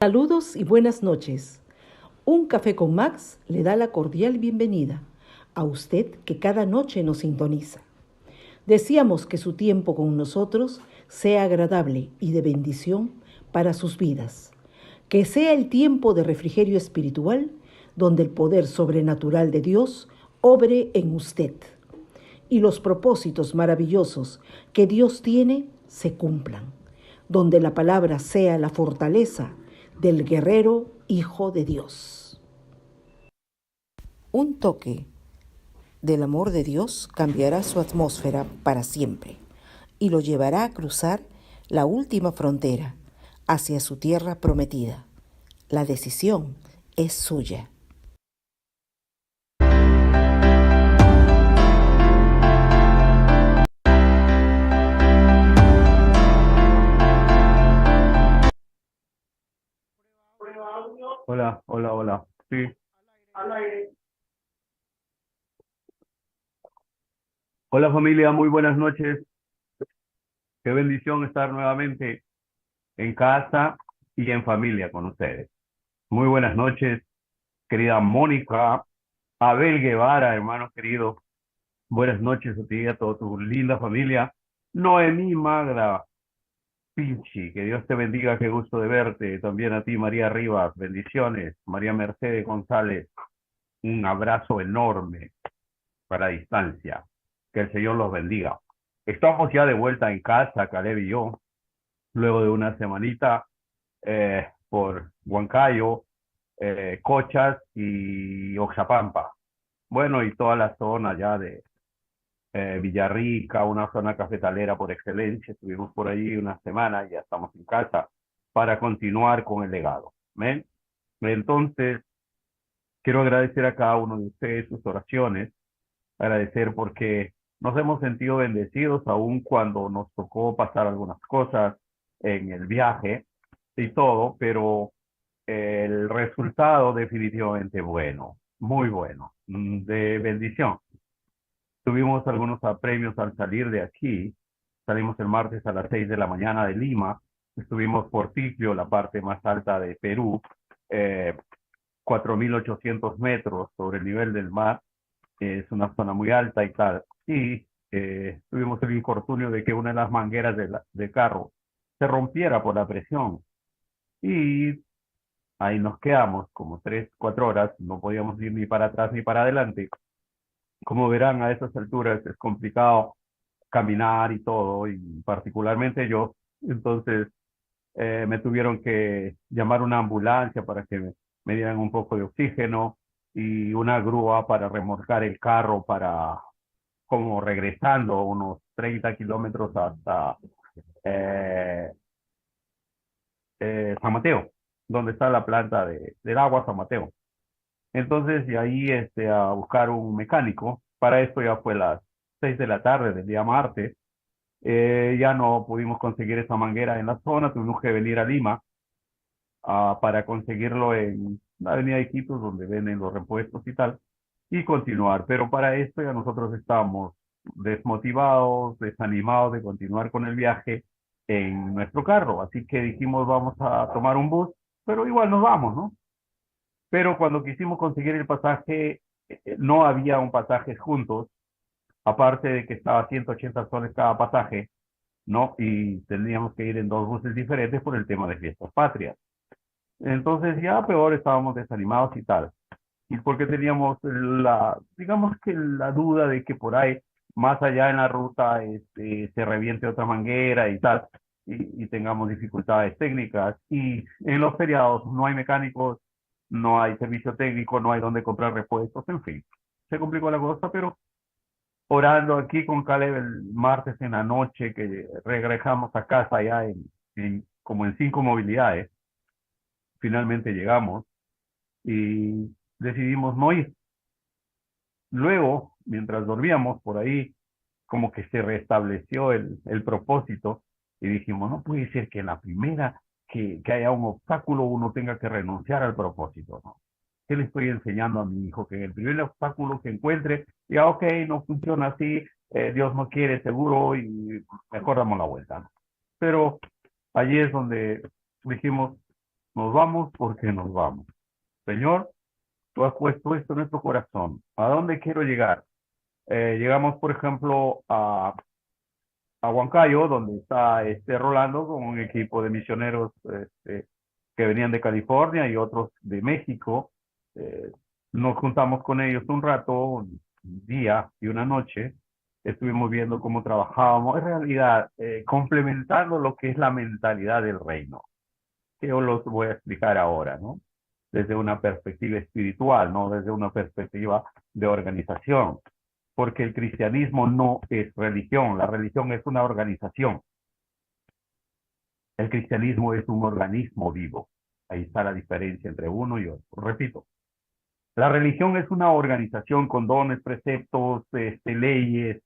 Saludos y buenas noches. Un café con Max le da la cordial bienvenida a usted que cada noche nos sintoniza. Deseamos que su tiempo con nosotros sea agradable y de bendición para sus vidas. Que sea el tiempo de refrigerio espiritual donde el poder sobrenatural de Dios obre en usted y los propósitos maravillosos que Dios tiene se cumplan, donde la palabra sea la fortaleza del guerrero Hijo de Dios. Un toque del amor de Dios cambiará su atmósfera para siempre y lo llevará a cruzar la última frontera hacia su tierra prometida. La decisión es suya. Hola, hola, hola. Sí. Hola familia, muy buenas noches. Qué bendición estar nuevamente en casa y en familia con ustedes. Muy buenas noches, querida Mónica, Abel Guevara, hermano querido. Buenas noches a ti y a toda tu linda familia. Noemí Magra, Pinchi, que Dios te bendiga, qué gusto de verte. También a ti, María Rivas, bendiciones. María Mercedes González, un abrazo enorme para distancia. Que el Señor los bendiga. Estamos ya de vuelta en casa, Caleb y yo, luego de una semanita por Huancayo, Cochas y Oxapampa. Bueno, y toda la zona ya de Villarrica, una zona cafetalera por excelencia. Estuvimos por allí una semana y ya estamos en casa para continuar con el legado. ¿Ven? Entonces, quiero agradecer a cada uno de ustedes sus oraciones, agradecer porque nos hemos sentido bendecidos aun cuando nos tocó pasar algunas cosas en el viaje y todo, pero el resultado definitivamente bueno, muy bueno, de bendición. Tuvimos algunos apremios al salir de aquí. Salimos el martes a las 6 de la mañana de Lima. Estuvimos por Ticlio, la parte más alta de Perú, eh, 4.800 metros sobre el nivel del mar. Es una zona muy alta y tal. Y tuvimos el infortunio de que una de las mangueras de carro se rompiera por la presión. Y ahí nos quedamos como 3, 4 horas. No podíamos ir ni para atrás ni para adelante. Como verán, a esas alturas es complicado caminar y todo, y particularmente yo. Entonces, me tuvieron que llamar una ambulancia para que me dieran un poco de oxígeno y una grúa para remolcar el carro para como regresando unos 30 kilómetros hasta eh, San Mateo, donde está la planta del agua San Mateo. Entonces, de ahí a buscar un mecánico. Para esto ya fue las 6 de la tarde del día martes. Ya no pudimos conseguir esa manguera en la zona, tuvimos que venir a Lima para conseguirlo en la avenida de Iquitos, donde venden los repuestos y tal, y continuar. Pero para esto ya nosotros estábamos desmotivados, desanimados de continuar con el viaje en nuestro carro. Así que dijimos, vamos a tomar un bus, pero igual nos vamos, ¿no? Pero cuando quisimos conseguir el pasaje, no había un pasaje juntos, aparte de que estaba 180 soles cada pasaje, ¿no? Y tendríamos que ir en dos buses diferentes por el tema de fiestas patrias. Entonces ya peor estábamos desanimados y tal. Y porque teníamos digamos que la duda de que por ahí, más allá en la ruta, se reviente otra manguera y tal, y tengamos dificultades técnicas. Y en los feriados no hay mecánicos, no hay servicio técnico, no hay donde comprar repuestos, en fin. Se complicó la cosa, pero orando aquí con Caleb el martes en la noche que regresamos a casa ya como en 5 movilidades, finalmente llegamos y decidimos no ir. Luego, mientras dormíamos por ahí, como que se restableció el propósito y dijimos, no puede ser que en la primera que haya un obstáculo uno tenga que renunciar al propósito, ¿no? ¿Qué le estoy enseñando a mi hijo? Que en el primer obstáculo que encuentre, ya ok, no funciona así, Dios no quiere seguro y mejor damos la vuelta, ¿no? Pero allí es donde dijimos, Nos vamos porque nos vamos. Señor, tú has puesto esto en nuestro corazón. ¿A dónde quiero llegar? Llegamos, por ejemplo, a Huancayo, donde está Rolando con un equipo de misioneros que venían de California y otros de México. Eh, Nos juntamos con ellos un rato, un día y una noche. Estuvimos viendo cómo trabajábamos, en realidad complementando lo que es la mentalidad del reino, que yo los voy a explicar ahora, ¿no? Desde una perspectiva espiritual, no desde una perspectiva de organización, porque el cristianismo no es religión, la religión es una organización, el cristianismo es un organismo vivo. Ahí está la diferencia entre uno y otro. Repito, la religión es una organización con dones, preceptos, leyes,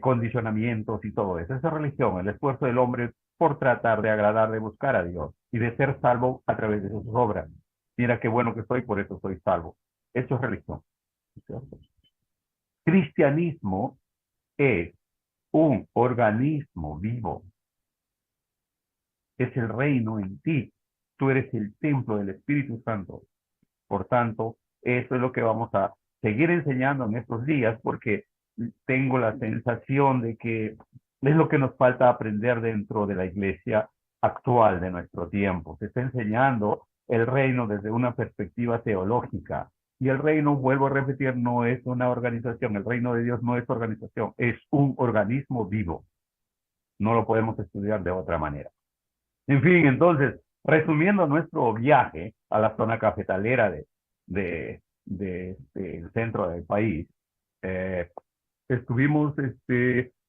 condicionamientos y todo eso. Esa es religión, el esfuerzo del hombre por tratar de agradar, de buscar a Dios y de ser salvo a través de sus obras. Mira qué bueno que soy, por eso soy salvo. Eso es religión. ¿Cierto? Cristianismo es un organismo vivo, es el reino en ti. Tú eres el templo del Espíritu Santo. Por tanto, eso es lo que vamos a seguir enseñando en estos días porque tengo la sensación de que es lo que nos falta aprender dentro de la iglesia actual de nuestro tiempo. Se está enseñando el reino desde una perspectiva teológica. Y el reino, vuelvo a repetir, no es una organización. El reino de Dios no es organización, es un organismo vivo. No lo podemos estudiar de otra manera. En fin, entonces, resumiendo nuestro viaje a la zona cafetalera del centro del país, eh, estuvimos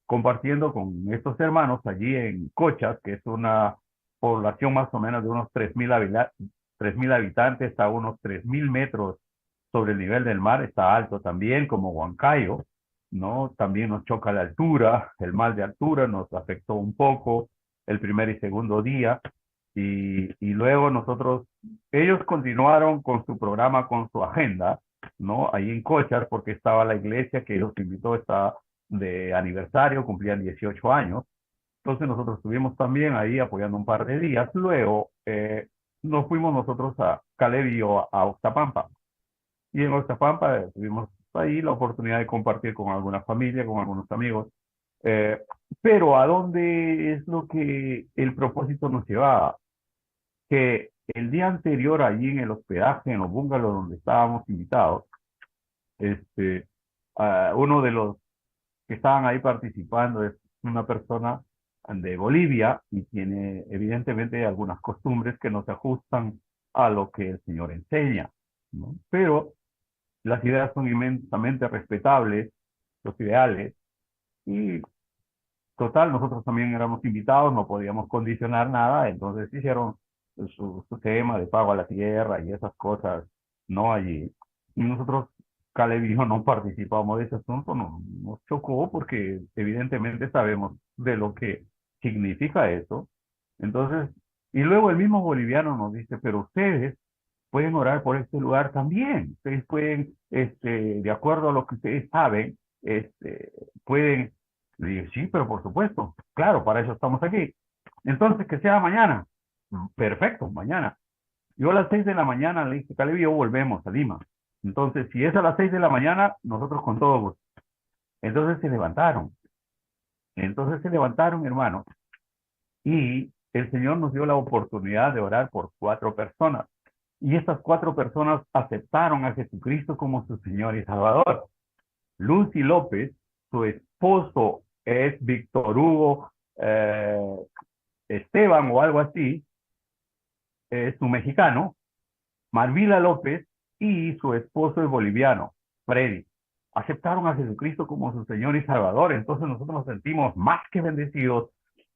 compartiendo con estos hermanos allí en Cochas, que es una población más o menos de unos 3.000 habitantes a unos 3.000 metros sobre el nivel del mar, está alto también, como Huancayo, ¿no? También nos choca la altura, el mal de altura nos afectó un poco el primer y segundo día, y luego ellos continuaron con su programa, con su agenda, ¿no? Ahí en Cochar, porque estaba la iglesia que los invitó, está de aniversario, cumplían 18 años. Entonces nosotros estuvimos también ahí apoyando un par de días. Luego nos fuimos nosotros a Caleb y yo a Oxapampa. Y en Oxapampa tuvimos ahí la oportunidad de compartir con alguna familia, con algunos amigos. Eh, pero ¿a dónde es lo que el propósito nos llevaba? Que el día anterior, allí en el hospedaje, en los bungalows donde estábamos invitados, este, uno de los que estaban ahí participando es una persona de Bolivia y tiene evidentemente algunas costumbres que no se ajustan a lo que el Señor enseña, ¿no? Pero las ideas son inmensamente respetables, los ideales, y total, nosotros también éramos invitados, no podíamos condicionar nada, entonces hicieron su tema de pago a la tierra y esas cosas, no allí. Y nosotros, Caleb y yo, no participamos de ese asunto, nos chocó porque evidentemente sabemos de lo que significa eso. Entonces, y luego el mismo boliviano nos dice, pero ustedes pueden orar por este lugar también. Ustedes pueden, de acuerdo a lo que ustedes saben, pueden. Le digo, sí, pero por supuesto, claro, para eso estamos aquí. Entonces, que sea mañana. Perfecto, mañana. Yo a las 6 de la mañana le dije, Caleb y yo volvemos a Lima. Entonces, si es a las 6 de la mañana, nosotros con todo gusto. Entonces se levantaron. Entonces se levantaron, hermano. Y el Señor nos dio la oportunidad de orar por 4 personas. Y estas 4 personas aceptaron a Jesucristo como su Señor y Salvador. Lucy López, su esposo es Víctor Hugo Esteban o algo así, es un mexicano, Marvila López, y su esposo es boliviano, Freddy. Aceptaron a Jesucristo como su Señor y Salvador, entonces nosotros nos sentimos más que bendecidos,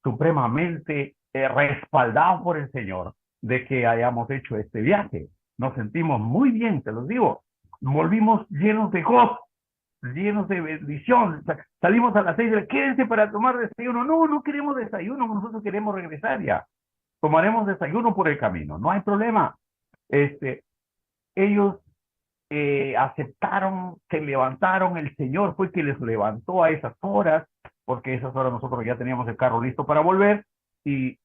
supremamente respaldados por el Señor de que hayamos hecho este viaje. Nos sentimos muy bien, te los digo. Volvimos llenos de gozo, llenos de bendición. Salimos a las 6 de la, quédense para tomar desayuno. No, no queremos desayuno, nosotros queremos regresar ya. Tomaremos desayuno por el camino, no hay problema. Ellos aceptaron, se levantaron, el Señor fue que les levantó a esas horas, porque a esas horas nosotros ya teníamos el carro listo para volver, y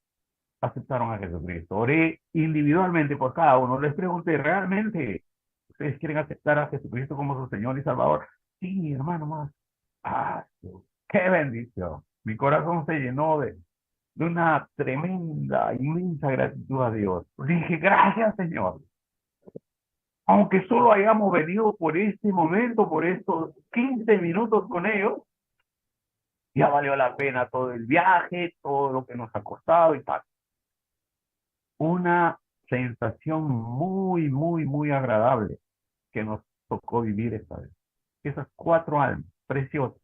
aceptaron a Jesucristo. Oré individualmente por cada uno. Les pregunté, ¿realmente ustedes quieren aceptar a Jesucristo como su Señor y Salvador? Sí, hermano, más. Ah, qué bendición. Mi corazón se llenó de una tremenda, inmensa gratitud a Dios. Dije, gracias, Señor. Aunque solo hayamos venido por este momento, por estos 15 minutos con ellos, ya valió la pena todo el viaje, todo lo que nos ha costado y tal. Una sensación muy, muy, muy agradable que nos tocó vivir esta vez. Esas 4 almas preciosas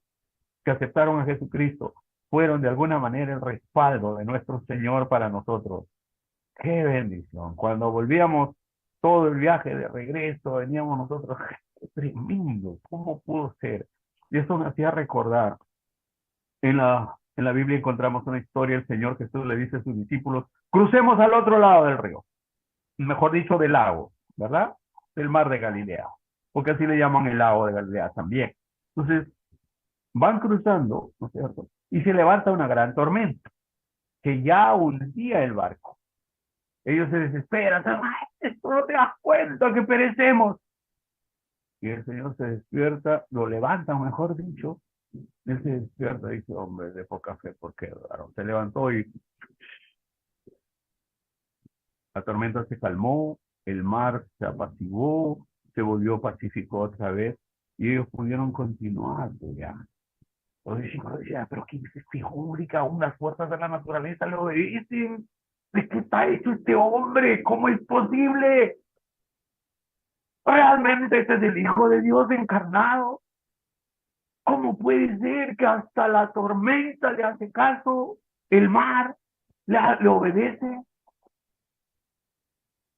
que aceptaron a Jesucristo fueron de alguna manera el respaldo de nuestro Señor para nosotros. ¡Qué bendición! Cuando volvíamos todo el viaje de regreso, veníamos nosotros, ¡qué tremendo! ¿Cómo pudo ser? Y eso me hacía recordar. En la Biblia encontramos una historia, el Señor Jesús le dice a sus discípulos, crucemos al otro lado del río, mejor dicho, del lago, ¿verdad? Del mar de Galilea, porque así le llaman el lago de Galilea también. Entonces, van cruzando, ¿no es cierto? Y se levanta una gran tormenta, que ya hundía el barco. Ellos se desesperan, ¡ay, esto no te das cuenta que perecemos! Y el Señor se despierta, lo levanta, mejor dicho, él se despierta y dice, hombre, de poca fe, ¿por qué? Claro, se levantó y la tormenta se calmó, el mar se apaciguó, se volvió pacífico otra vez y ellos pudieron continuar ya. Los discípulos decían, pero ¿qué es figúrica? Unas fuerzas de la naturaleza le obedecen. ¿De qué está hecho este hombre? ¿Cómo es posible? ¿Realmente este es el Hijo de Dios encarnado? ¿Cómo puede ser que hasta la tormenta le hace caso? ¿El mar le obedece?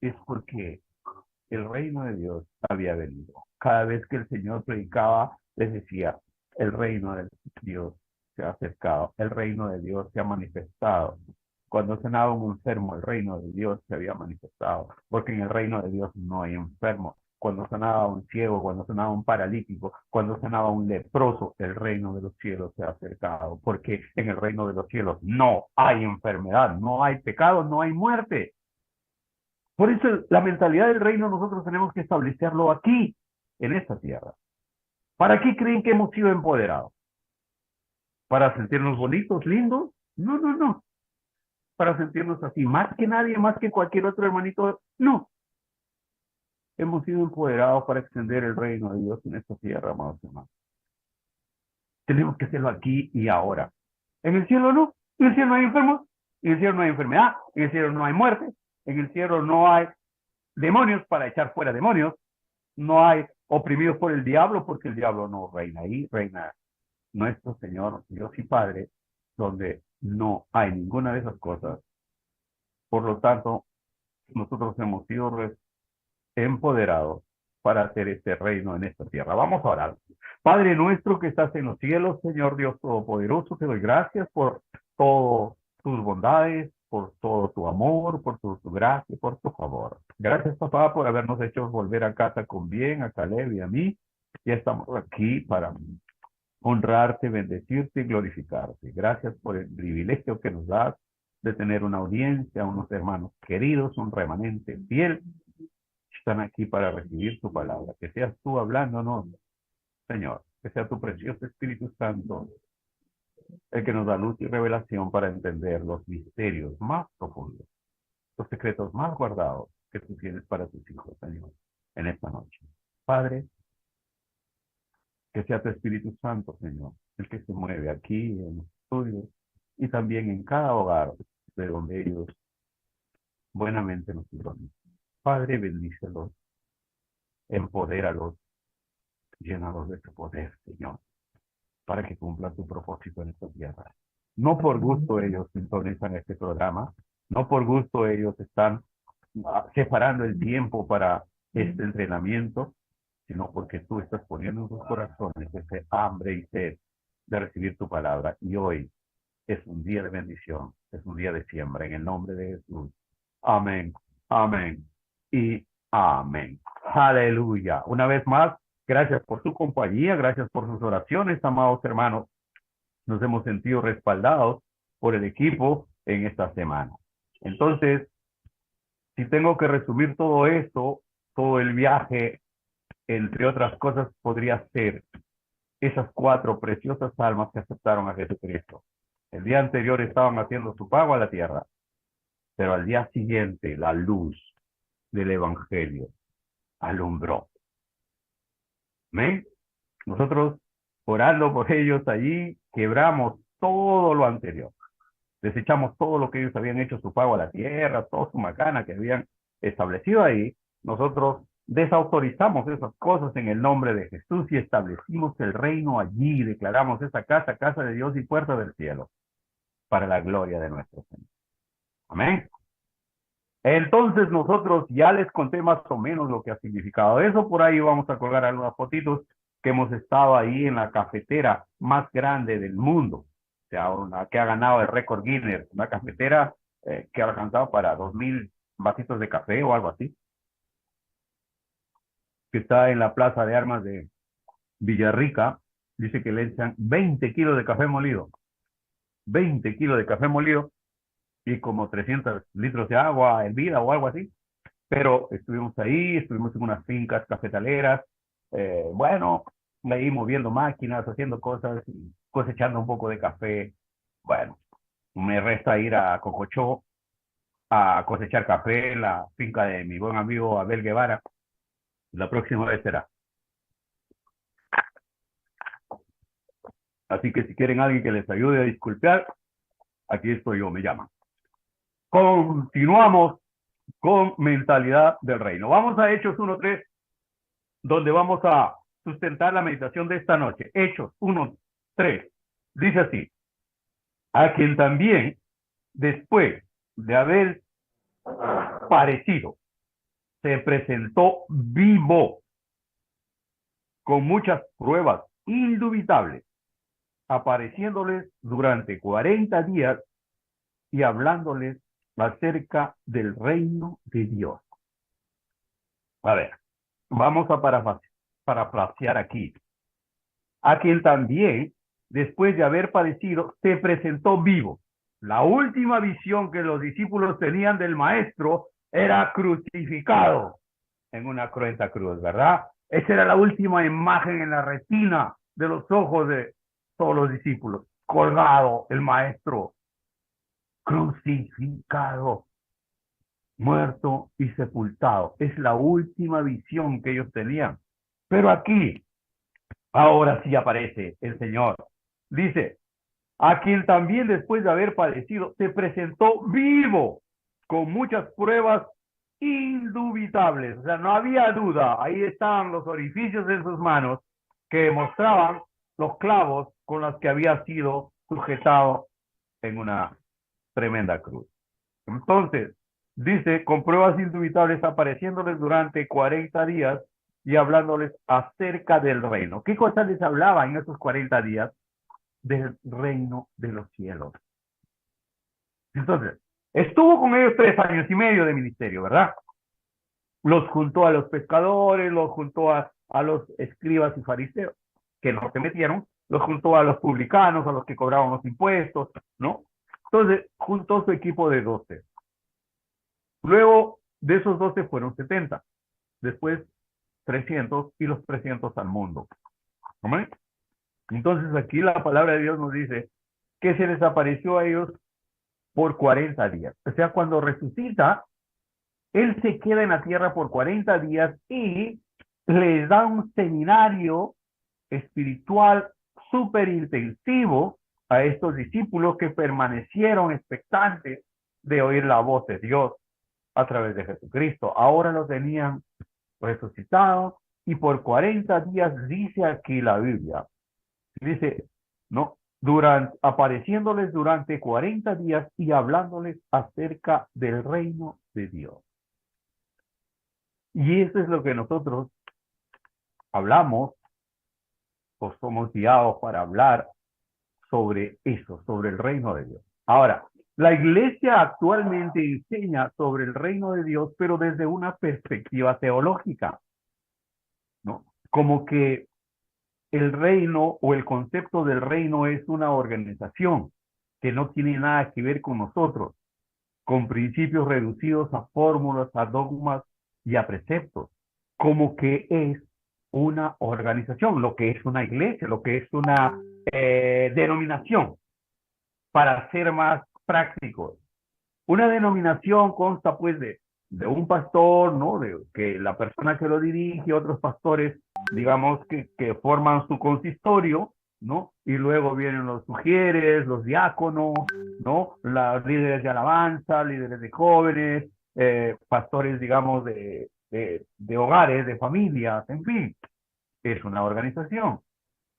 Es porque el reino de Dios había venido. Cada vez que el Señor predicaba, les decía, el reino de Dios se ha acercado, el reino de Dios se ha manifestado. Cuando sanaba un enfermo, el reino de Dios se había manifestado, porque en el reino de Dios no hay enfermo. Cuando sanaba un ciego, cuando sanaba un paralítico, cuando sanaba un leproso, el reino de los cielos se ha acercado, porque en el reino de los cielos no hay enfermedad, no hay pecado, no hay muerte. Por eso la mentalidad del reino nosotros tenemos que establecerlo aquí, en esta tierra. ¿Para qué creen que hemos sido empoderados? ¿Para sentirnos bonitos, lindos? No, no, no. Para sentirnos así, más que nadie, más que cualquier otro hermanito. No. Hemos sido empoderados para extender el reino de Dios en esta tierra, amados hermanos. Tenemos que hacerlo aquí y ahora. En el cielo no. En el cielo no hay enfermos. En el cielo no hay enfermedad. En el cielo no hay muerte. En el cielo no hay demonios para echar fuera demonios. No hay oprimidos por el diablo, porque el diablo no reina ahí, reina nuestro Señor, Dios y Padre, donde no hay ninguna de esas cosas. Por lo tanto, nosotros hemos sido empoderados para hacer este reino en esta tierra. Vamos a orar. Padre nuestro que estás en los cielos, Señor Dios Todopoderoso, te doy gracias por todas tus bondades, por todo tu amor, por tu gracia, por tu favor. Gracias, papá, por habernos hecho volver a casa con bien, a Caleb y a mí. Ya estamos aquí para honrarte, bendecirte y glorificarte. Gracias por el privilegio que nos das de tener una audiencia, unos hermanos queridos, un remanente fiel. Están aquí para recibir tu palabra. Que seas tú hablándonos, Señor. Que sea tu precioso Espíritu Santo el que nos da luz y revelación para entender los misterios más profundos, los secretos más guardados que tú tienes para tus hijos, Señor, en esta noche. Padre, que sea tu Espíritu Santo, Señor, el que se mueve aquí en los estudios y también en cada hogar de donde ellos buenamente nos sirven. Padre, bendícelos, empodéralos, llénalos de tu poder, Señor, para que cumplan tu propósito en esta tierra. No por gusto ellos sintonizan este programa, no por gusto ellos están separando el tiempo para este entrenamiento, sino porque tú estás poniendo en sus corazones ese hambre y sed de recibir tu palabra. Y hoy es un día de bendición, es un día de siembra, en el nombre de Jesús. Amén, amén y amén. Aleluya. Una vez más, gracias por su compañía, gracias por sus oraciones, amados hermanos. Nos hemos sentido respaldados por el equipo en esta semana. Entonces, si tengo que resumir todo esto, todo el viaje, entre otras cosas, podría ser esas 4 preciosas almas que aceptaron a Jesucristo. El día anterior estaban haciendo su pago a la tierra, pero al día siguiente la luz del Evangelio alumbró. ¿Amén? Nosotros, orando por ellos allí, quebramos todo lo anterior. Desechamos todo lo que ellos habían hecho, su pago a la tierra, toda su macana que habían establecido ahí. Nosotros desautorizamos esas cosas en el nombre de Jesús y establecimos el reino allí. Declaramos esa casa, casa de Dios y puerta del cielo, para la gloria de nuestro Señor. Amén. Entonces nosotros ya les conté más o menos lo que ha significado eso. Por ahí vamos a colgar algunas fotitos que hemos estado ahí en la cafetera más grande del mundo. O sea, una que ha ganado el récord Guinness, una cafetera que ha alcanzado para 2000 vasitos de café o algo así. Que está en la Plaza de Armas de Villarrica. Dice que le echan 20 kilos de café molido. 20 kilos de café molido y como 300 litros de agua hervida o algo así. Pero estuvimos ahí, estuvimos en unas fincas cafetaleras, bueno, ahí moviendo máquinas, haciendo cosas, cosechando un poco de café. Bueno, me resta ir a Cocochó a cosechar café en la finca de mi buen amigo Abel Guevara. La próxima vez será. Así que si quieren alguien que les ayude a disculpar, aquí estoy yo, me llaman. Continuamos con mentalidad del reino. Vamos a Hechos 1:3, donde vamos a sustentar la meditación de esta noche. Hechos 1:3. Dice así: a quien también, después de haber parecido, se presentó vivo, con muchas pruebas indubitables, apareciéndoles durante 40 días y hablándoles acerca del reino de Dios. A ver, vamos a parafrasear aquí. A quien también, después de haber padecido, se presentó vivo. La última visión que los discípulos tenían del maestro era crucificado en una cruenta cruz, ¿verdad? Esa era la última imagen en la retina de los ojos de todos los discípulos. Colgado el maestro, crucificado, muerto y sepultado. Es la última visión que ellos tenían. Pero aquí, ahora sí aparece el Señor. Dice: a quien también después de haber padecido se presentó vivo, con muchas pruebas indubitables. O sea, no había duda. Ahí estaban los orificios en sus manos que mostraban los clavos con los que había sido sujetado en una tremenda cruz. Entonces, dice, con pruebas indubitables apareciéndoles durante 40 días y hablándoles acerca del reino. ¿Qué cosas les hablaba en esos 40 días? Del reino de los cielos. Entonces, estuvo con ellos 3 años y medio de ministerio, ¿verdad? Los juntó a los pescadores, los juntó a los escribas y fariseos, que no se metieron, los juntó a los publicanos, a los que cobraban los impuestos, ¿no? Entonces, juntó su equipo de 12. Luego de esos 12 fueron 70. Después 300 y los 300 al mundo. ¿Amén? Entonces aquí la palabra de Dios nos dice que se les apareció a ellos por 40 días. O sea, cuando resucita, Él se queda en la tierra por 40 días y les da un seminario espiritual súper intensivo a estos discípulos que permanecieron expectantes de oír la voz de Dios a través de Jesucristo. Ahora lo tenían resucitado y por 40 días, dice aquí la Biblia, dice, ¿no? Apareciéndoles durante 40 días y hablándoles acerca del reino de Dios. Y eso es lo que nosotros hablamos o somos guiados para hablar sobre eso, sobre el reino de Dios. Ahora, la iglesia actualmente enseña sobre el reino de Dios, pero desde una perspectiva teológica, ¿no? Como que el reino o el concepto del reino es una organización que no tiene nada que ver con nosotros. con principios reducidos a fórmulas, a dogmas y a preceptos, como que es una organización, lo que es una iglesia, lo que es una denominación, para ser más prácticos. Una denominación consta pues de un pastor, ¿no? De que la persona que lo dirige, otros pastores, digamos, que forman su consistorio, ¿no? Y luego vienen los sugieres, los diáconos, ¿no? Los líderes de alabanza, líderes de jóvenes, pastores, digamos, de hogares, de familias, en fin, es una organización.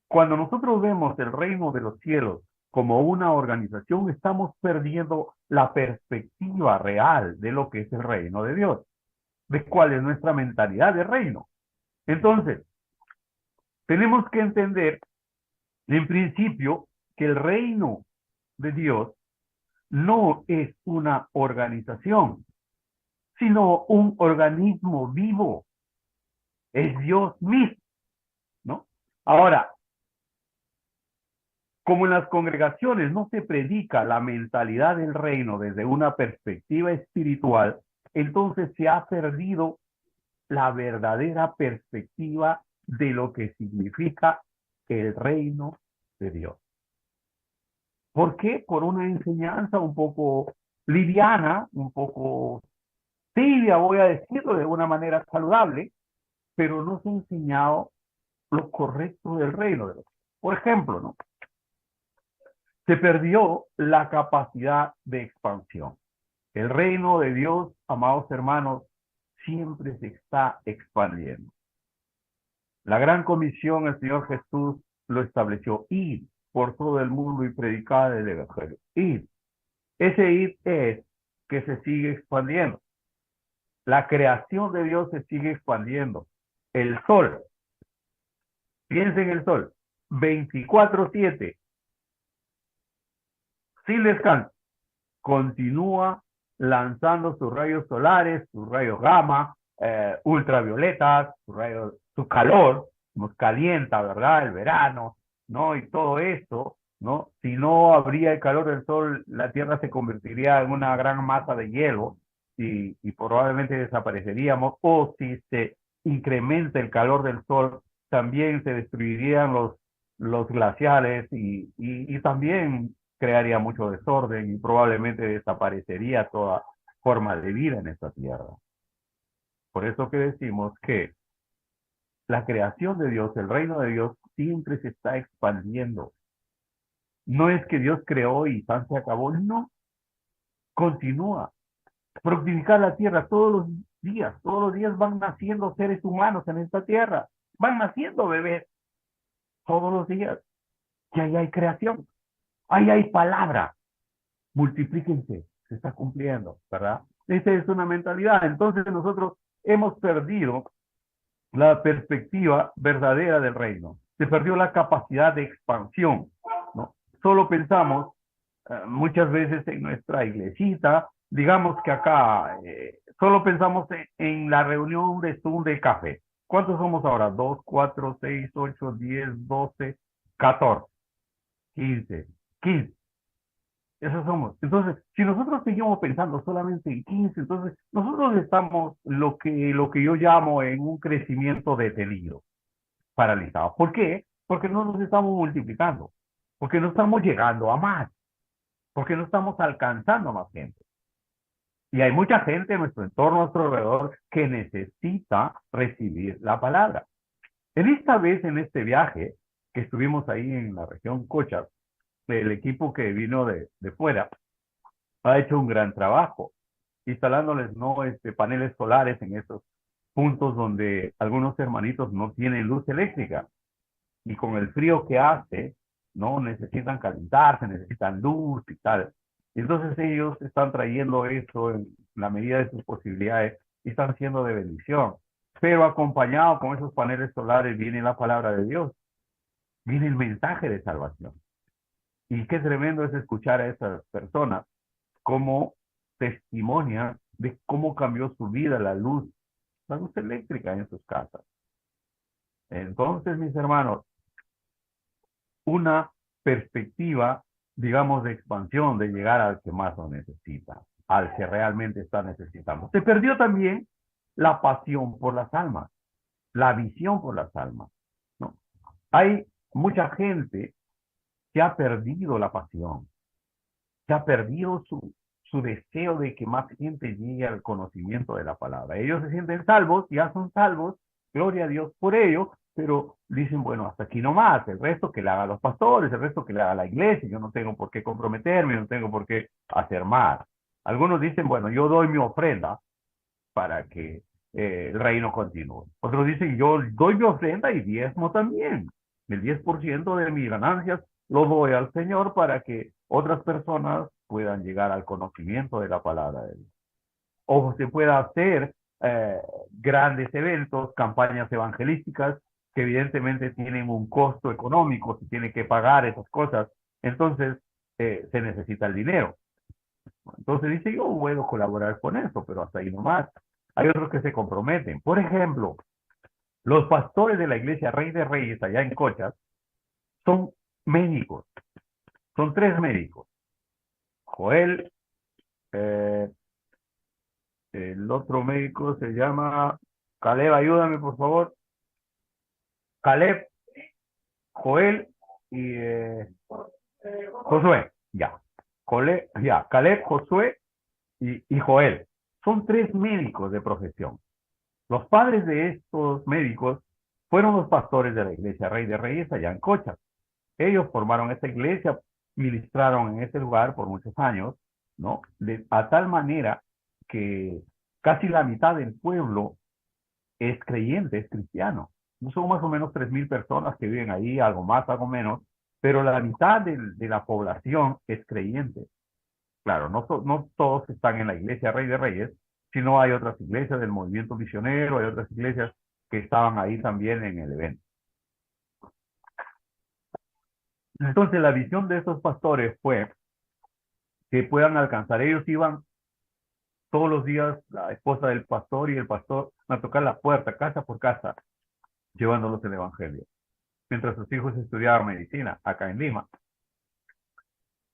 Cuando nosotros vemos el reino de los cielos como una organización, estamos perdiendo la perspectiva real de lo que es el reino de Dios, de cuál es nuestra mentalidad de reino. Entonces, tenemos que entender, en principio, que el reino de Dios no es una organización, sino un organismo vivo. Es Dios mismo, ¿no? Ahora, como en las congregaciones no se predica la mentalidad del reino desde una perspectiva espiritual, entonces se ha perdido la verdadera perspectiva de lo que significa el reino de Dios. ¿Por qué? Por una enseñanza un poco liviana, un poco tibia, voy a decirlo de una manera saludable, pero no se ha enseñado lo correcto del reino de Dios. Por ejemplo, ¿no? Se perdió la capacidad de expansión. El reino de Dios, amados hermanos, siempre se está expandiendo. La gran comisión, el Señor Jesús lo estableció: ir por todo el mundo y predicar el evangelio. Ir. Ese ir es que se sigue expandiendo. La creación de Dios se sigue expandiendo. El sol, piensen en el sol, 24/7, sin descanso, continúa lanzando sus rayos solares, sus rayos gamma, ultravioletas, su calor, nos calienta, ¿verdad? El verano, ¿no? Y todo esto, ¿no? Si no habría el calor del sol, la Tierra se convertiría en una gran masa de hielo y probablemente desapareceríamos, o si se incrementa el calor del sol, también se destruirían los glaciares y también crearía mucho desorden y probablemente desaparecería toda forma de vida en esta tierra. Por eso que decimos que la creación de Dios, el reino de Dios, siempre se está expandiendo. No es que Dios creó y tan se acabó, no, continúa. Fructificar la tierra todos los días van naciendo seres humanos en esta tierra, van naciendo bebés, todos los días. Y ahí hay creación, ahí hay palabra, multiplíquense, se está cumpliendo, ¿verdad? Esa es una mentalidad. Entonces nosotros hemos perdido la perspectiva verdadera del reino. Se perdió la capacidad de expansión, ¿no? Solo pensamos muchas veces en nuestra iglesita, digamos que acá solo pensamos en la reunión de Zoom de café. ¿Cuántos somos ahora? 2, 4, 6, 8, 10, 12, 14, 15, 15. Esos somos. Entonces, si nosotros seguimos pensando solamente en 15, entonces nosotros estamos lo que yo llamo en un crecimiento detenido, paralizado. ¿Por qué? Porque no nos estamos multiplicando, porque no estamos llegando a más, porque no estamos alcanzando a más gente. Y hay mucha gente en nuestro entorno, a nuestro alrededor, que necesita recibir la palabra. En esta vez, en este viaje, que estuvimos ahí en la región Cochas, el equipo que vino de fuera, ha hecho un gran trabajo, instalándoles no paneles solares en esos puntos donde algunos hermanitos no tienen luz eléctrica y con el frío que hace, no necesitan calentarse, necesitan luz y tal. Y entonces ellos están trayendo eso en la medida de sus posibilidades y están siendo de bendición. Pero acompañado con esos paneles solares viene la palabra de Dios, viene el mensaje de salvación. Y qué tremendo es escuchar a esas personas como testimonia de cómo cambió su vida la luz eléctrica en sus casas. Entonces, mis hermanos, una perspectiva, digamos, de expansión, de llegar al que más lo necesita. al que realmente está necesitando. Se perdió también la pasión por las almas, la visión por las almas, ¿no? Hay mucha gente que ha perdido la pasión, que ha perdido su deseo de que más gente llegue al conocimiento de la palabra. Ellos se sienten salvos, ya son salvos, gloria a Dios por ello, pero dicen, bueno, hasta aquí nomás, el resto que le hagan los pastores, el resto que le haga la iglesia, yo no tengo por qué comprometerme, no tengo por qué hacer más. Algunos dicen, bueno, yo doy mi ofrenda para que el reino continúe. Otros dicen, yo doy mi ofrenda y diezmo también. El 10% de mis ganancias lo doy al Señor para que otras personas puedan llegar al conocimiento de la palabra de Dios. O se pueda hacer grandes eventos, campañas evangelísticas, que evidentemente tienen un costo económico, se tiene que pagar esas cosas, entonces se necesita el dinero. Entonces dice, yo puedo colaborar con eso, pero hasta ahí nomás. Hay otros que se comprometen. Por ejemplo, los pastores de la iglesia Rey de Reyes, allá en Cochas, son médicos. Son tres médicos. Joel, eh, el otro médico se llama Caleb, ayúdame por favor. Caleb, Joel y Josué. Ya. Caleb, Josué y Joel. Son tres médicos de profesión. Los padres de estos médicos fueron los pastores de la iglesia Rey de Reyes allá en Cochas. Ellos formaron esta iglesia, ministraron en ese lugar por muchos años, ¿no? A tal manera que casi la mitad del pueblo es creyente, es cristiano. No son más o menos 3,000 personas que viven ahí, algo más, algo menos, pero la mitad de la población es creyente. Claro, no todos están en la iglesia Rey de Reyes, sino hay otras iglesias del movimiento misionero, hay otras iglesias que estaban ahí también en el evento. Entonces la visión de estos pastores fue que puedan alcanzar. Ellos iban todos los días, la esposa del pastor y el pastor, a tocar la puerta, casa por casa, llevándolos el evangelio. Mientras sus hijos estudiaban medicina acá en Lima,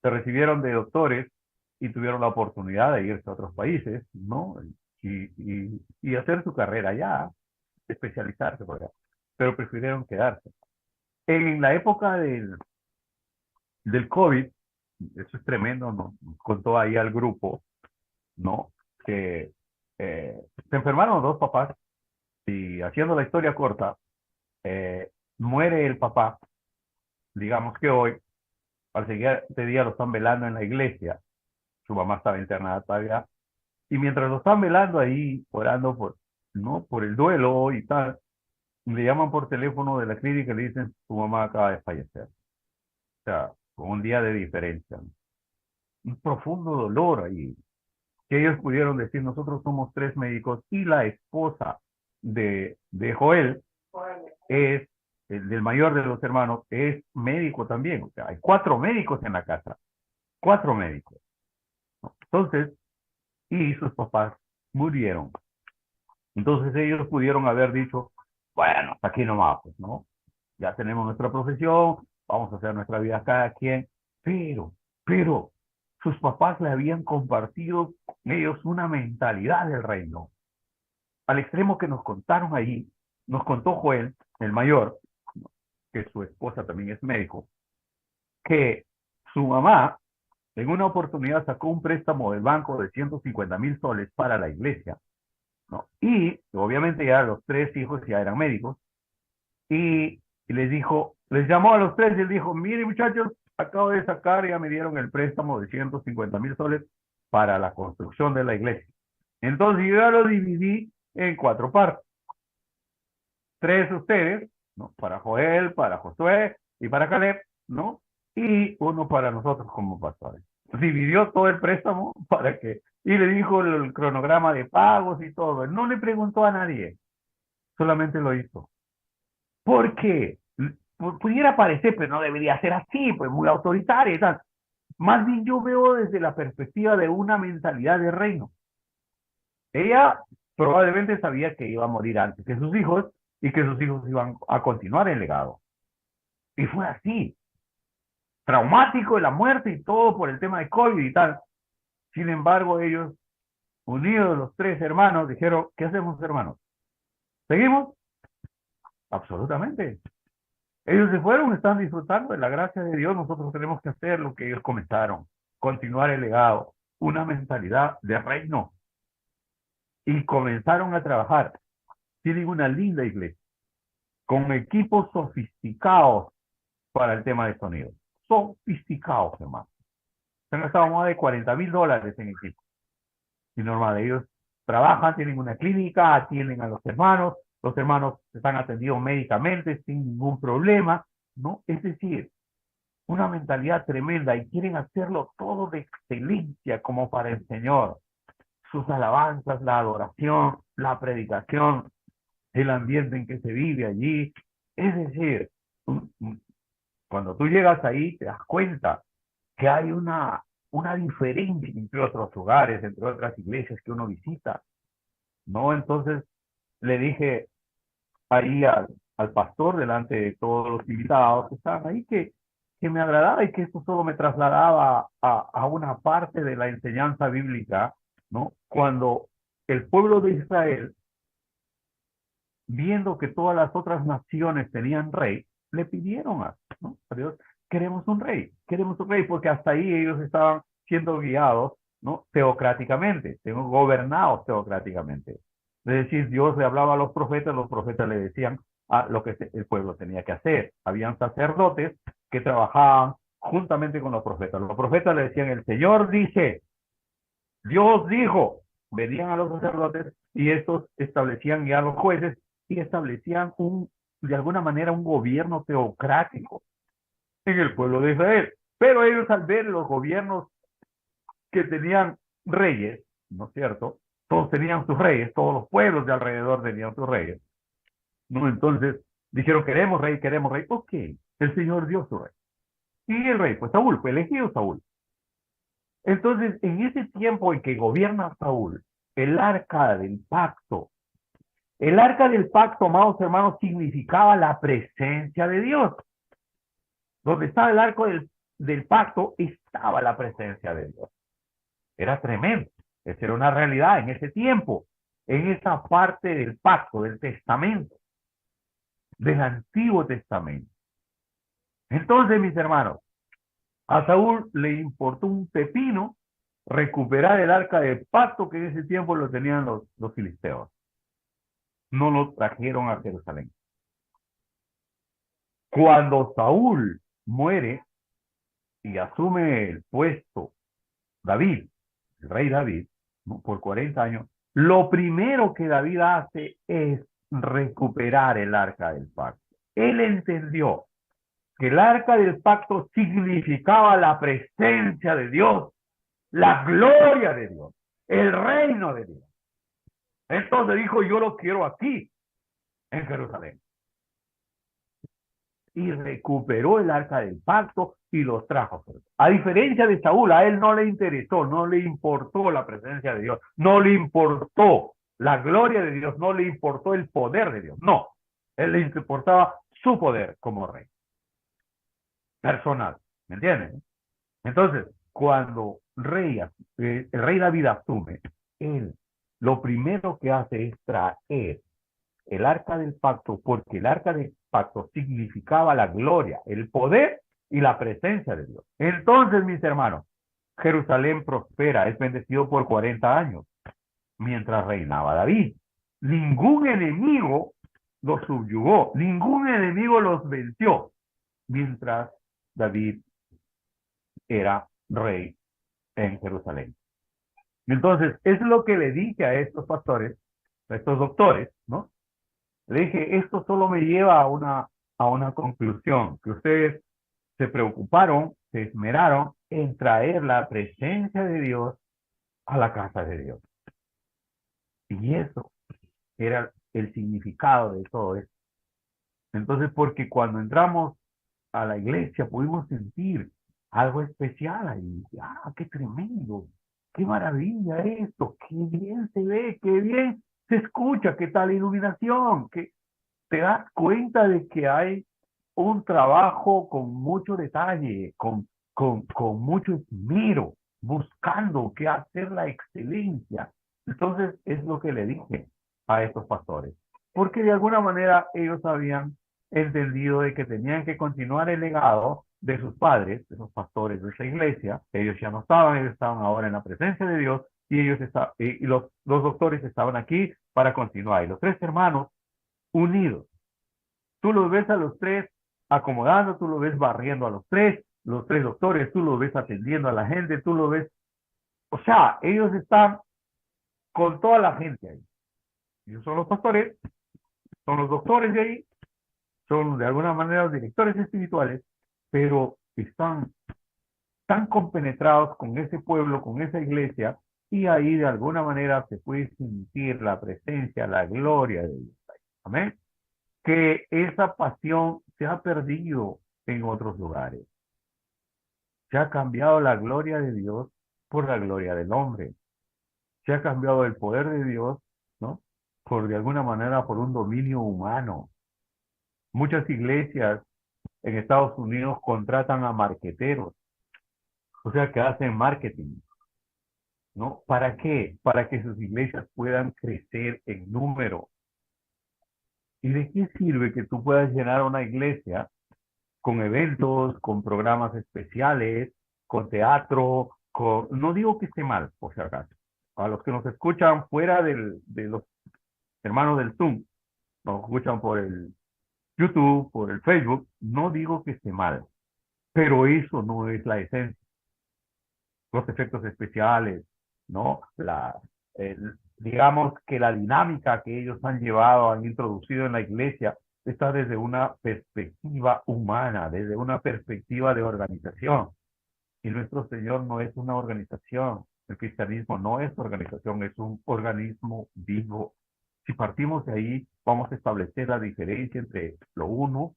se recibieron de doctores y tuvieron la oportunidad de irse a otros países, ¿no? Y hacer su carrera allá, especializarse por allá, pero prefirieron quedarse. En la época del COVID, eso es tremendo, ¿no? Contó ahí al grupo, ¿no? Que se enfermaron dos papás y haciendo la historia corta, muere el papá, digamos que hoy, al siguiente día lo están velando en la iglesia, su mamá estaba internada todavía, y mientras lo están velando ahí, orando por, ¿no? Por el duelo y tal, le llaman por teléfono de la clínica y le dicen, tu mamá acaba de fallecer. O sea, con un día de diferencia, ¿no? Un profundo dolor ahí, que ellos pudieron decir, nosotros somos tres médicos y la esposa de Joel es, el del mayor de los hermanos, es médico también. O sea, hay 4 médicos en la casa, 4 médicos, ¿no? Entonces, y sus papás murieron. Entonces ellos pudieron haber dicho, bueno, hasta aquí nomás, pues, ¿no? Ya tenemos nuestra profesión, vamos a hacer nuestra vida cada quien, pero, pero, sus papás le habían compartido con ellos una mentalidad del reino, al extremo que nos contaron ahí, nos contó Joel, el mayor, que su esposa también es médico, que su mamá en una oportunidad sacó un préstamo del banco de 150,000 soles para la iglesia, ¿no? Y obviamente ya los tres hijos ya eran médicos, y les dijo, les llamó a los tres y les dijo, miren muchachos, acabo de sacar, ya me dieron el préstamo de 150,000 soles para la construcción de la iglesia. Entonces yo ya lo dividí en 4 partes. 3 ustedes, ¿no? Para Joel, para Josué y para Caleb, ¿no? Y uno para nosotros como pastores. Dividió todo el préstamo para que, y le dijo el cronograma de pagos y todo. No le preguntó a nadie, solamente lo hizo. ¿Por qué? Pudiera parecer, pero no debería ser así, pues muy autoritaria y tal. Más bien yo veo desde la perspectiva de una mentalidad de reino. Ella probablemente sabía que iba a morir antes que sus hijos y que sus hijos iban a continuar el legado. Y fue así. Traumático la muerte y todo por el tema de COVID y tal. Sin embargo, ellos, unidos los tres hermanos, dijeron, ¿qué hacemos, hermanos? ¿Seguimos? Absolutamente. Ellos se fueron, están disfrutando de la gracia de Dios. Nosotros tenemos que hacer lo que ellos comenzaron, continuar el legado, una mentalidad de reino. Y comenzaron a trabajar. Tienen una linda iglesia, con equipos sofisticados para el tema de sonido. Sofisticados, hermano. Se han gastado más de $40,000 en equipo. Y normal, ellos trabajan, tienen una clínica, atienden a los hermanos están atendidos médicamente sin ningún problema, ¿no? Es decir, una mentalidad tremenda y quieren hacerlo todo de excelencia como para el Señor. Sus alabanzas, la adoración, la predicación, el ambiente en que se vive allí. Es decir, cuando tú llegas ahí te das cuenta que hay una diferencia entre otros lugares, entre otras iglesias que uno visita, ¿no? Entonces le dije ahí al pastor, delante de todos los invitados que estaban ahí, que me agradaba y que esto solo me trasladaba a una parte de la enseñanza bíblica, ¿no? Cuando el pueblo de Israel, viendo que todas las otras naciones tenían rey, le pidieron ¿no? A Dios, queremos un rey, porque hasta ahí ellos estaban siendo guiados, ¿no? Teocráticamente, gobernados teocráticamente. Es decir, Dios le hablaba a los profetas le decían lo que el pueblo tenía que hacer. Habían sacerdotes que trabajaban juntamente con los profetas le decían, el Señor dice, Dios dijo, venían a los sacerdotes y estos establecían ya a los jueces y establecían de alguna manera un gobierno teocrático en el pueblo de Israel. Pero ellos al ver los gobiernos que tenían reyes, ¿no es cierto? Todos tenían sus reyes, todos los pueblos de alrededor tenían sus reyes, ¿no? Entonces dijeron, queremos rey, ok, el Señor dio su rey. Y el rey, pues Saúl, fue elegido Saúl. Entonces, en ese tiempo en que gobierna Saúl, el arca del pacto, amados hermanos, significaba la presencia de Dios. Donde estaba el arca del pacto, estaba la presencia de Dios. Era tremendo. Esa era una realidad en ese tiempo, en esa parte del pacto, del testamento, del Antiguo Testamento. Entonces, mis hermanos, a Saúl le importó un pepino recuperar el arca del pacto que en ese tiempo lo tenían los filisteos. No lo trajeron a Jerusalén. Cuando Saúl muere y asume el puesto David, el rey David, ¿no? Por 40 años, lo primero que David hace es recuperar el arca del pacto. Él entendió que el arca del pacto significaba la presencia de Dios, la gloria de Dios, el reino de Dios. Entonces dijo, yo lo quiero aquí, en Jerusalén. Y recuperó el arca del pacto y los trajo. A diferencia de Saúl, a él no le interesó, no le importó la presencia de Dios, no le importó la gloria de Dios, no le importó el poder de Dios, no. Él le importaba su poder como rey. Personal, ¿me entienden? Entonces, cuando el rey David asume, él lo primero que hace es traer el arca del pacto, porque el arca del pacto significaba la gloria, el poder y la presencia de Dios. Entonces, mis hermanos, Jerusalén prospera, es bendecido por 40 años, mientras reinaba David. Ningún enemigo los subyugó, ningún enemigo los venció, mientras David era rey en Jerusalén. Entonces, es lo que le dije a estos pastores, a estos doctores, ¿no? Le dije, esto solo me lleva a una conclusión, que ustedes se preocuparon, se esmeraron en traer la presencia de Dios a la casa de Dios. Y eso era el significado de todo esto. Entonces, porque cuando entramos a la iglesia pudimos sentir algo especial ahí. Qué tremendo, qué maravilla esto, qué bien se ve, qué bien se escucha, qué tal iluminación, que te das cuenta de que hay un trabajo con mucho detalle, con mucho esmero, buscando qué hacer la excelencia. Entonces es lo que le dije a estos pastores, porque de alguna manera ellos habían entendido de que tenían que continuar el legado de sus padres, de esos pastores de esa iglesia. Ellos ya no estaban, ellos estaban ahora en la presencia de Dios y y los doctores estaban aquí para continuar. Y los tres hermanos unidos. Tú los ves a los tres acomodando, tú los ves barriendo a los tres doctores, tú los ves atendiendo a la gente, tú lo ves. O sea, ellos están con toda la gente ahí. Ellos son los pastores, son los doctores de ahí, son de alguna manera los directores espirituales, pero están tan compenetrados con ese pueblo, con esa iglesia, y ahí de alguna manera se puede sentir la presencia, la gloria de Dios. Amén. Que esa pasión se ha perdido en otros lugares. Se ha cambiado la gloria de Dios por la gloria del hombre. Se ha cambiado el poder de Dios, ¿no? Por de alguna manera por un dominio humano. Muchas iglesias en Estados Unidos contratan a marqueteros, o sea, que hacen marketing, ¿no? ¿Para qué? Para que sus iglesias puedan crecer en número. ¿Y de qué sirve que tú puedas llenar una iglesia con eventos, con programas especiales, con teatro, no digo que esté mal, por si acaso. A los que nos escuchan fuera de los hermanos del Zoom, nos escuchan por el YouTube, por el Facebook, no digo que esté mal, pero eso no es la esencia. Los efectos especiales, ¿no? Digamos que la dinámica que ellos han llevado, han introducido en la iglesia, está desde una perspectiva humana, desde una perspectiva de organización. Y nuestro Señor no es una organización. El cristianismo no es organización, es un organismo vivo. Si partimos de ahí, vamos a establecer la diferencia entre lo uno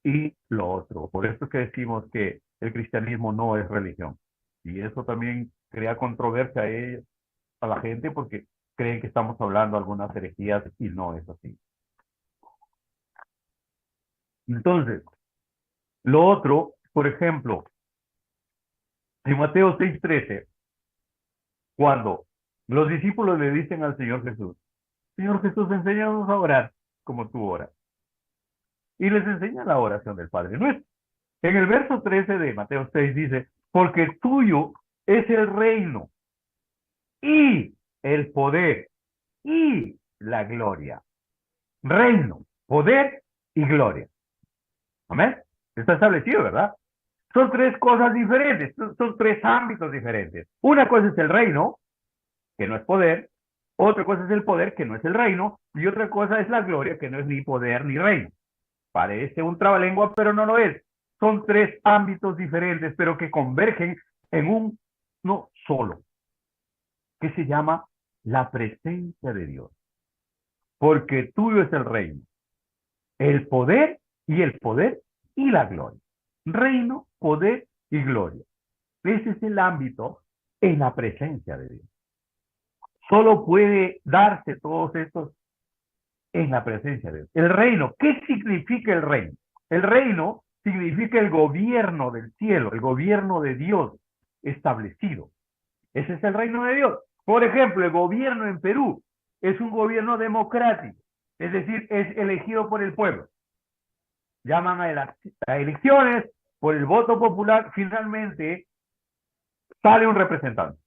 y lo otro. Por eso es que decimos que el cristianismo no es religión. Y eso también crea controversia a la gente porque creen que estamos hablando de algunas herejías y no es así. Entonces, lo otro, por ejemplo, en Mateo 6:13, cuando los discípulos le dicen al Señor Jesús, enséñanos a orar como tú oras. Y les enseña la oración del Padre Nuestro. En el verso 13 de Mateo 6 dice, porque tuyo es el reino y el poder y la gloria. Reino, poder y gloria. Amén. Está establecido, ¿verdad? Son tres cosas diferentes, son tres ámbitos diferentes. Una cosa es el reino, que no es poder, otra cosa es el poder, que no es el reino, y otra cosa es la gloria, que no es ni poder ni reino. Parece un trabalengua, pero no lo es. Son tres ámbitos diferentes, pero que convergen en uno solo, que se llama la presencia de Dios. Porque tuyo es el reino, el poder y la gloria. Reino, poder y gloria. Ese es el ámbito en la presencia de Dios. Solo puede darse todos estos en la presencia de Dios. El reino, ¿qué significa el reino? El reino significa el gobierno del cielo, el gobierno de Dios establecido. Ese es el reino de Dios. Por ejemplo, el gobierno en Perú es un gobierno democrático, es decir, es elegido por el pueblo. Llaman a elecciones por el voto popular, finalmente sale un representante.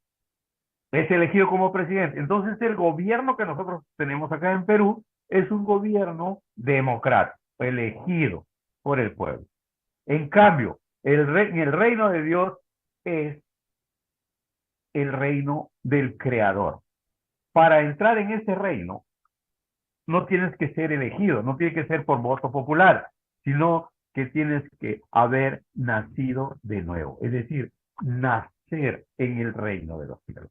Es elegido como presidente. Entonces, el gobierno que nosotros tenemos acá en Perú es un gobierno democrático, elegido por el pueblo. En cambio, en el reino de Dios es el reino del Creador. Para entrar en ese reino, no tienes que ser elegido, no tiene que ser por voto popular, sino que tienes que haber nacido de nuevo, es decir, nacer en el reino de los cielos.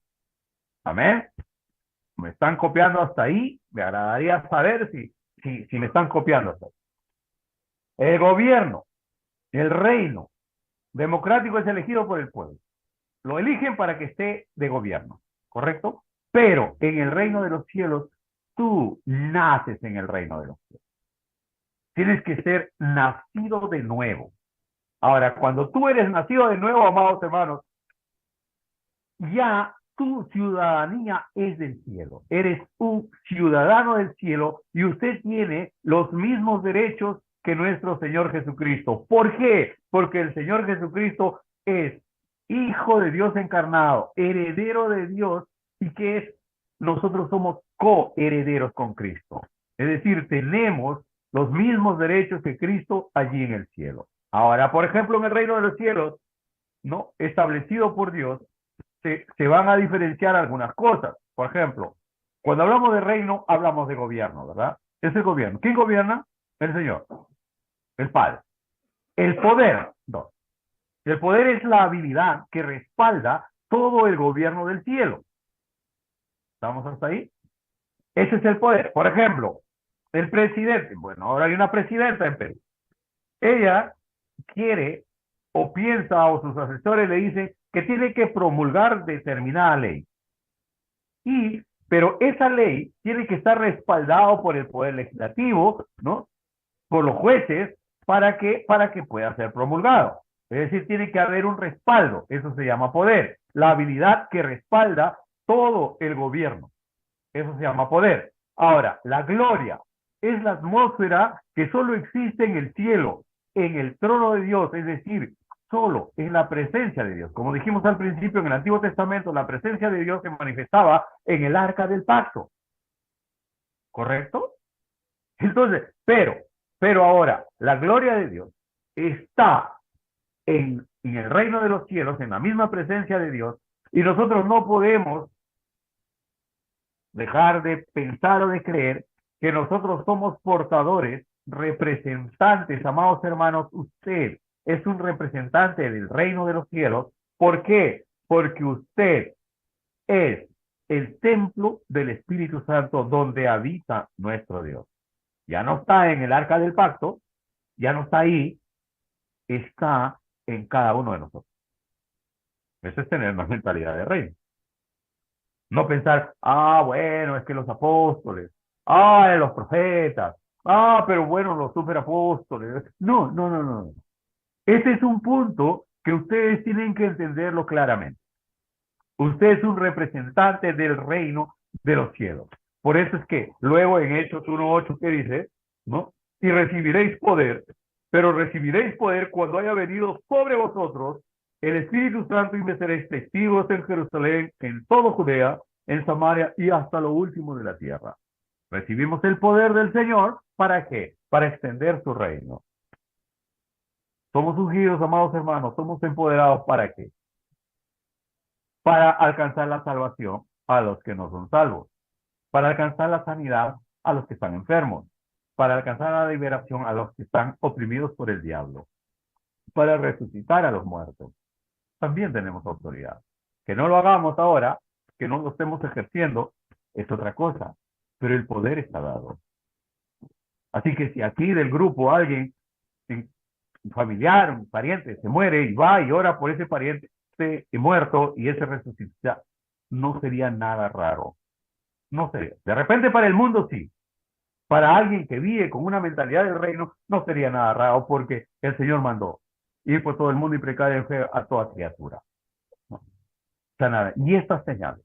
Amén. ¿Me están copiando hasta ahí? Me agradaría saber si me están copiando hasta ahí. El gobierno, el reino democrático es elegido por el pueblo. Lo eligen para que esté de gobierno, ¿correcto? Pero en el reino de los cielos, tú naces en el reino de los cielos. Tienes que ser nacido de nuevo. Ahora, cuando tú eres nacido de nuevo, amados hermanos, ya tu ciudadanía es del cielo. Eres un ciudadano del cielo y usted tiene los mismos derechos que nuestro Señor Jesucristo. ¿Por qué? Porque el Señor Jesucristo es Hijo de Dios encarnado, heredero de Dios, y que es, nosotros somos coherederos con Cristo. Es decir, tenemos los mismos derechos que Cristo allí en el cielo. Ahora, por ejemplo, en el reino de los cielos, ¿no? Establecido por Dios, se van a diferenciar algunas cosas. Por ejemplo, cuando hablamos de reino, hablamos de gobierno, ¿verdad? Es el gobierno. ¿Quién gobierna? El Señor, el Padre. El poder, no. El poder es la habilidad que respalda todo el gobierno del cielo. ¿Estamos hasta ahí? Ese es el poder. Por ejemplo, el presidente. Bueno, ahora hay una presidenta en Perú. Ella quiere o piensa o sus asesores le dicen que tiene que promulgar determinada ley. Pero esa ley tiene que estar respaldada por el Poder Legislativo, ¿no? Por los jueces, para que pueda ser promulgado. Es decir, tiene que haber un respaldo. Eso se llama poder. La habilidad que respalda todo el gobierno. Eso se llama poder. Ahora, la gloria es la atmósfera que solo existe en el cielo, en el trono de Dios, es decir, solo en la presencia de Dios. Como dijimos al principio, en el Antiguo Testamento, la presencia de Dios se manifestaba en el arca del pacto. ¿Correcto? Entonces, pero ahora, la gloria de Dios está en el reino de los cielos, en la misma presencia de Dios, y nosotros no podemos dejar de pensar o de creer que nosotros somos portadores, representantes, amados hermanos. Usted es un representante del reino de los cielos. ¿Por qué? Porque usted es el templo del Espíritu Santo donde habita nuestro Dios. Ya no está en el arca del pacto, ya no está ahí, está en cada uno de nosotros. Eso es tener una mentalidad de reino. No pensar, bueno, es que los apóstoles, los profetas, pero bueno, los superapóstoles. No, no, no, no. Ese es un punto que ustedes tienen que entenderlo claramente. Usted es un representante del reino de los cielos. Por eso es que luego en Hechos 1:8 que dice, ¿no? Y recibiréis poder, pero recibiréis poder cuando haya venido sobre vosotros el Espíritu Santo y me seréis testigos en Jerusalén, en todo Judea, en Samaria y hasta lo último de la tierra. Recibimos el poder del Señor, ¿para qué? Para extender su reino. Somos ungidos, amados hermanos, somos empoderados, ¿para qué? Para alcanzar la salvación a los que no son salvos, para alcanzar la sanidad a los que están enfermos, para alcanzar la liberación a los que están oprimidos por el diablo, para resucitar a los muertos. También tenemos autoridad. Que no lo hagamos ahora, que no lo estemos ejerciendo, es otra cosa, pero el poder está dado. Así que si aquí del grupo alguien, un familiar, un pariente, se muere y va y ora por ese pariente muerto y ese resucita, no sería nada raro. No sería. De repente para el mundo sí. Para alguien que vive con una mentalidad del reino, no sería nada raro porque el Señor mandó ir por todo el mundo y predicar fe a toda criatura. No. Sanará. Y estas señales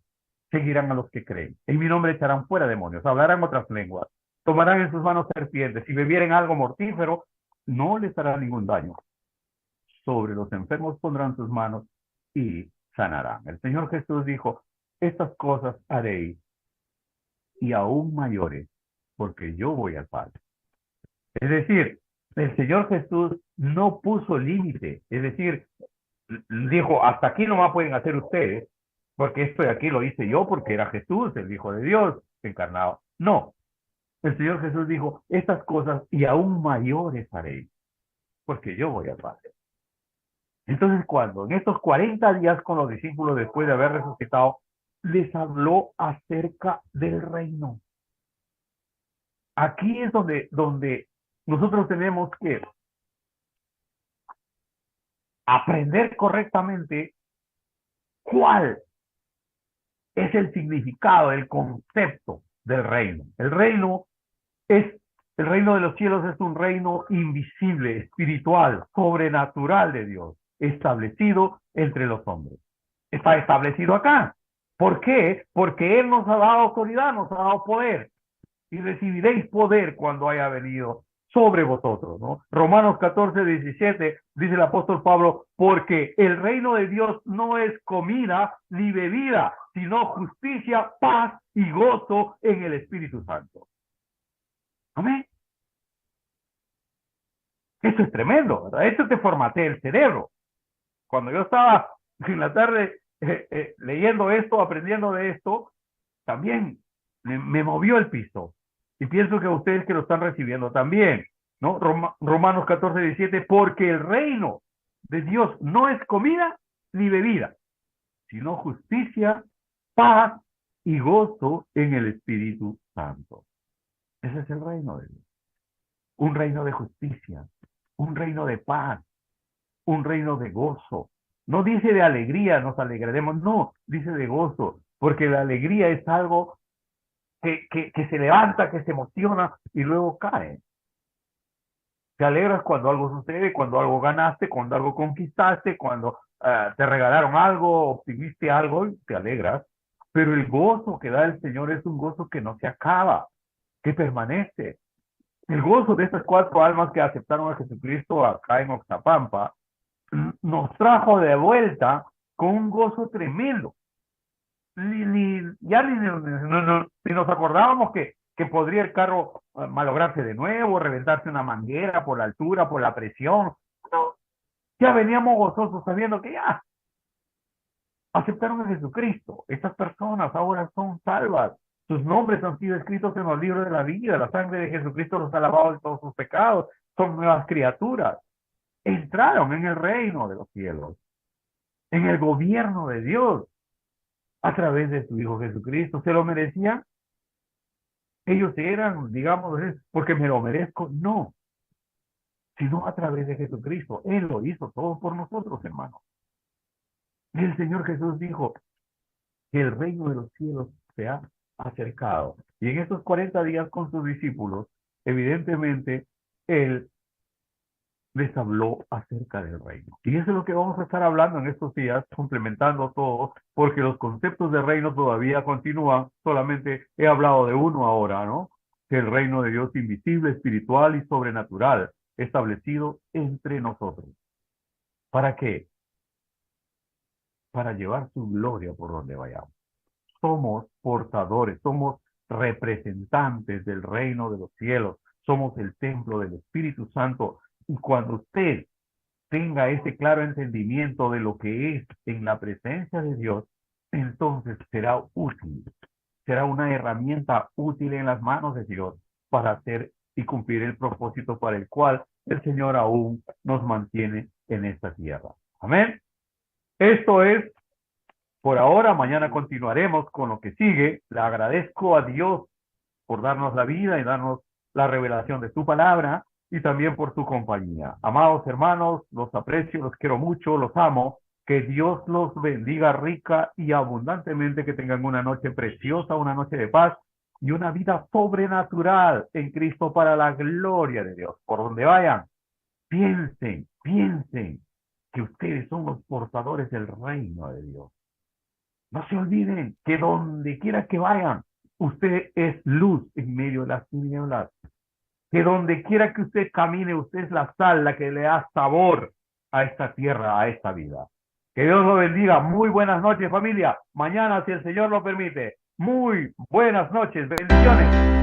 seguirán a los que creen. En mi nombre echarán fuera demonios, hablarán otras lenguas, tomarán en sus manos serpientes, si bebieren algo mortífero, no les hará ningún daño. Sobre los enfermos pondrán sus manos y sanarán. El Señor Jesús dijo, estas cosas haréis y aún mayores, porque yo voy al Padre. Es decir, el Señor Jesús no puso límite, es decir, dijo, hasta aquí nomás pueden hacer ustedes, porque esto de aquí lo hice yo, porque era Jesús, el Hijo de Dios, encarnado. No, el Señor Jesús dijo, estas cosas y aún mayores haréis, porque yo voy al Padre. Entonces, cuando en estos 40 días con los discípulos, después de haber resucitado, les habló acerca del reino. Aquí es donde nosotros tenemos que aprender correctamente cuál es el significado, el concepto del reino. El reino de los cielos es un reino invisible, espiritual, sobrenatural de Dios, establecido entre los hombres. está establecido acá. ¿Por qué? Porque Él nos ha dado autoridad, nos ha dado poder. Y recibiréis poder cuando haya venido sobre vosotros, ¿no? Romanos 14:17 dice el apóstol Pablo, porque el reino de Dios no es comida ni bebida, sino justicia, paz y gozo en el Espíritu Santo. Amén. Esto es tremendo, ¿verdad? Esto te formatea el cerebro. Cuando yo estaba en la tarde leyendo esto, aprendiendo de esto, también me movió el piso. Y pienso que ustedes que lo están recibiendo también, ¿no? Romanos 14:17, porque el reino de Dios no es comida ni bebida, sino justicia, paz y gozo en el Espíritu Santo. Ese es el reino de Dios. Un reino de justicia, un reino de paz, un reino de gozo. No dice de alegría, nos alegraremos, no, dice de gozo, porque la alegría es algo que se levanta, que se emociona y luego cae. Te alegras cuando algo sucede, cuando algo ganaste, cuando algo conquistaste, cuando te regalaron algo, obtuviste algo y te alegras. Pero el gozo que da el Señor es un gozo que no se acaba, que permanece. El gozo de estas 4 almas que aceptaron a Jesucristo acá en Oxapampa nos trajo de vuelta con un gozo tremendo. Ni nos acordábamos que podría el carro malograrse de nuevo, reventarse una manguera por la altura, por la presión. No, ya veníamos gozosos sabiendo que ya aceptaron a Jesucristo. Estas personas ahora son salvas. Sus nombres han sido escritos en los libros de la vida. La sangre de Jesucristo los ha lavado de todos sus pecados. Son nuevas criaturas. Entraron en el reino de los cielos, en el gobierno de Dios, a través de su Hijo Jesucristo. ¿Se lo merecían? Ellos eran, digamos, porque me lo merezco. No, sino a través de Jesucristo. Él lo hizo todo por nosotros, hermanos. Y el Señor Jesús dijo que el reino de los cielos se ha acercado. Y en estos 40 días con sus discípulos, evidentemente, Él les habló acerca del reino. Y eso es lo que vamos a estar hablando en estos días, complementando todo, porque los conceptos de reino todavía continúan, solamente he hablado de uno ahora, ¿no? Que el reino de Dios invisible, espiritual y sobrenatural, establecido entre nosotros. ¿Para qué? Para llevar su gloria por donde vayamos. Somos portadores, somos representantes del reino de los cielos, somos el templo del Espíritu Santo. Y cuando usted tenga ese claro entendimiento de lo que es en la presencia de Dios, entonces será útil, será una herramienta útil en las manos de Dios para hacer y cumplir el propósito para el cual el Señor aún nos mantiene en esta tierra. Amén. Esto es por ahora. Mañana continuaremos con lo que sigue. Le agradezco a Dios por darnos la vida y darnos la revelación de su palabra, y también por su compañía. Amados hermanos, los aprecio, los quiero mucho, los amo. Que Dios los bendiga rica y abundantemente, que tengan una noche preciosa, una noche de paz y una vida sobrenatural en Cristo para la gloria de Dios. Por donde vayan, piensen que ustedes son los portadores del reino de Dios. No se olviden que donde quiera que vayan, usted es luz en medio de las tinieblas. Que donde quiera que usted camine, usted es la sal, la que le da sabor a esta tierra, a esta vida. Que Dios lo bendiga. Muy buenas noches, familia. Mañana, si el Señor lo permite. Muy buenas noches. Bendiciones.